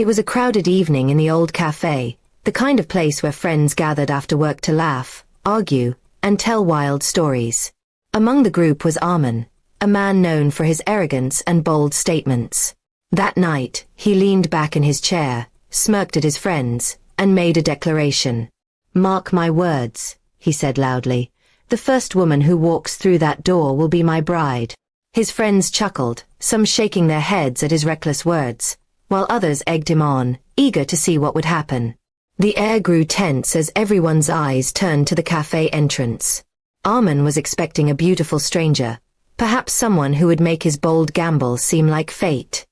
It was a crowded evening in the old cafe, the kind of place where friends gathered after work to laugh, argue, and tell wild stories. Among the group was Armin, a man known for his arrogance and bold statements. That night, he leaned back in his chair, smirked at his friends, and made a declaration. "Mark my words," he said loudly, "the first woman who walks through that door will be my bride." His friends chuckled, some shaking their heads at his reckless words, while others egged him on, eager to see what would happen. The air grew tense as everyone's eyes turned to the cafe entrance. Armin was expecting a beautiful stranger, perhaps someone who would make his bold gamble seem like fate.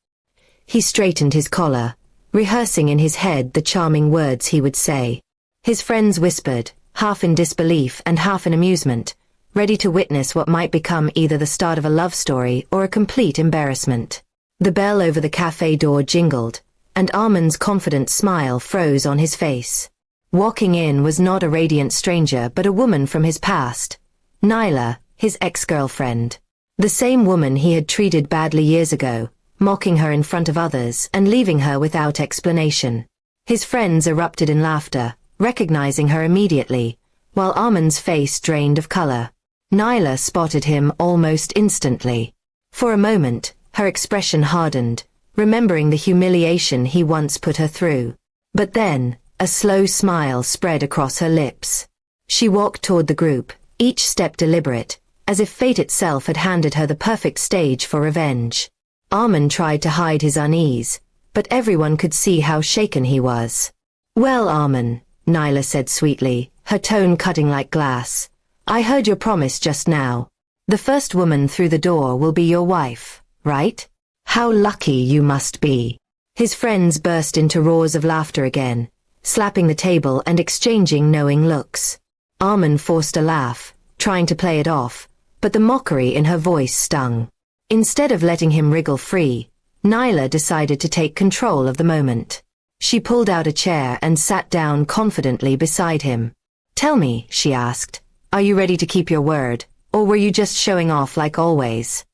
He straightened his collar, rehearsing in his head the charming words he would say. His friends whispered, half in disbelief and half in amusement, ready to witness what might become either the start of a love story or a complete embarrassment. The bell over the cafe door jingled, and Armin's confident smile froze on his face. Walking in was not a radiant stranger but a woman from his past, Nyla, his ex-girlfriend. The same woman he had treated badly years ago, mocking her in front of others and leaving her without explanation. His friends erupted in laughter, recognizing her immediately, while Armin's face drained of color. Nyla spotted him almost instantly. For a moment, her expression hardened, remembering the humiliation he once put her through. But then, a slow smile spread across her lips. She walked toward the group, each step deliberate, as if fate itself had handed her the perfect stage for revenge. Armin tried to hide his unease, but everyone could see how shaken he was. "Well, Armin," Nyla said sweetly, her tone cutting like glass, "I heard your promise just now. The first woman through the door will be your wife, right? How lucky you must be." His friends burst into roars of laughter again, slapping the table and exchanging knowing looks. Armin forced a laugh, trying to play it off, but the mockery in her voice stung. Instead of letting him wriggle free, Nyla decided to take control of the moment. She pulled out a chair and sat down confidently beside him. "Tell me," she asked, "are you ready to keep your word, or were you just showing off like always?"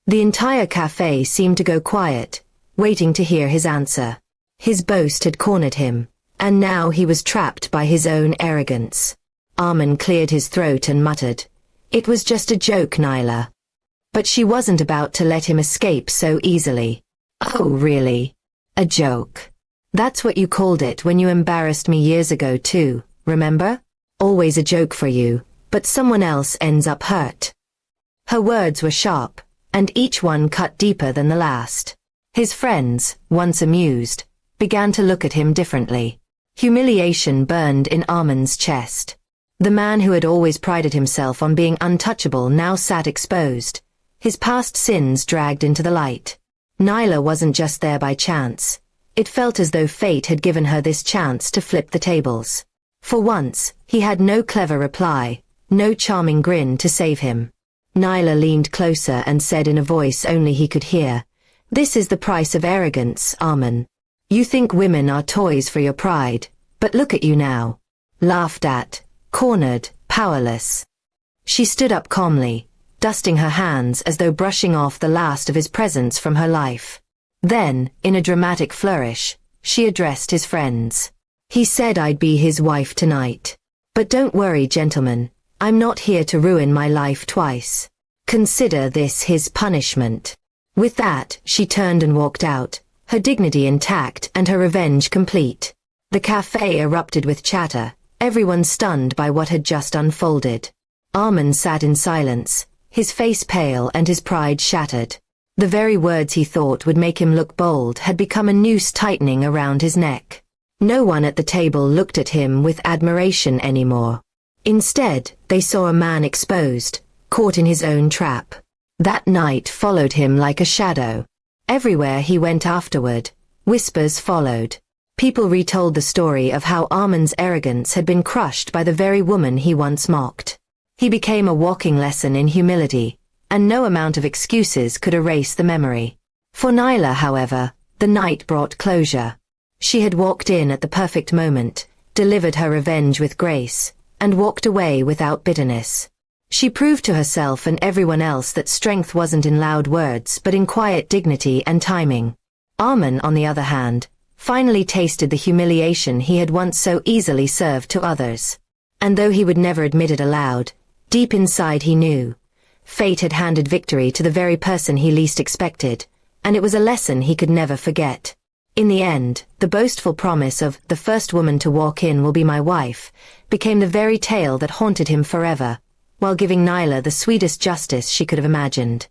The entire cafe seemed to go quiet, waiting to hear his answer. His boast had cornered him, and now he was trapped by his own arrogance. Armin cleared his throat and muttered, "It was just a joke, Nyla." But she wasn't about to let him escape so easily. "Oh, really? A joke? That's what you called it when you embarrassed me years ago too, remember? Always a joke for you, but someone else ends up hurt." Her words were sharp, and each one cut deeper than the last. His friends, once amused, began to look at him differently. Humiliation burned in Armin's chest. The man who had always prided himself on being untouchable now sat exposed, his past sins dragged into the light. Nyla wasn't just there by chance. It felt as though fate had given her this chance to flip the tables. For once, he had no clever reply, no charming grin to save him. Nyla leaned closer and said in a voice only he could hear, "This is the price of arrogance, Armin. You think women are toys for your pride, but look at you now. Laughed at, cornered, powerless." She stood up calmly, dusting her hands as though brushing off the last of his presence from her life. Then, in a dramatic flourish, she addressed his friends. "He said I'd be his wife tonight. But don't worry, gentlemen, I'm not here to ruin my life twice. Consider this his punishment." With that, she turned and walked out, her dignity intact and her revenge complete. The cafe erupted with chatter, everyone stunned by what had just unfolded. Armin sat in silence, his face pale and his pride shattered. The very words he thought would make him look bold had become a noose tightening around his neck. No one at the table looked at him with admiration anymore. Instead, they saw a man exposed, caught in his own trap. That night followed him like a shadow. Everywhere he went afterward, whispers followed. People retold the story of how Armin's arrogance had been crushed by the very woman he once mocked. He became a walking lesson in humility, and no amount of excuses could erase the memory. For Nyla, however, the night brought closure. She had walked in at the perfect moment, delivered her revenge with grace, and walked away without bitterness. She proved to herself and everyone else that strength wasn't in loud words but in quiet dignity and timing. Armin, on the other hand, finally tasted the humiliation he had once so easily served to others. And though he would never admit it aloud, deep inside he knew. Fate had handed victory to the very person he least expected, and it was a lesson he could never forget. In the end, the boastful promise of "the first woman to walk in will be my wife" became the very tale that haunted him forever, while giving Nyla the sweetest justice she could have imagined.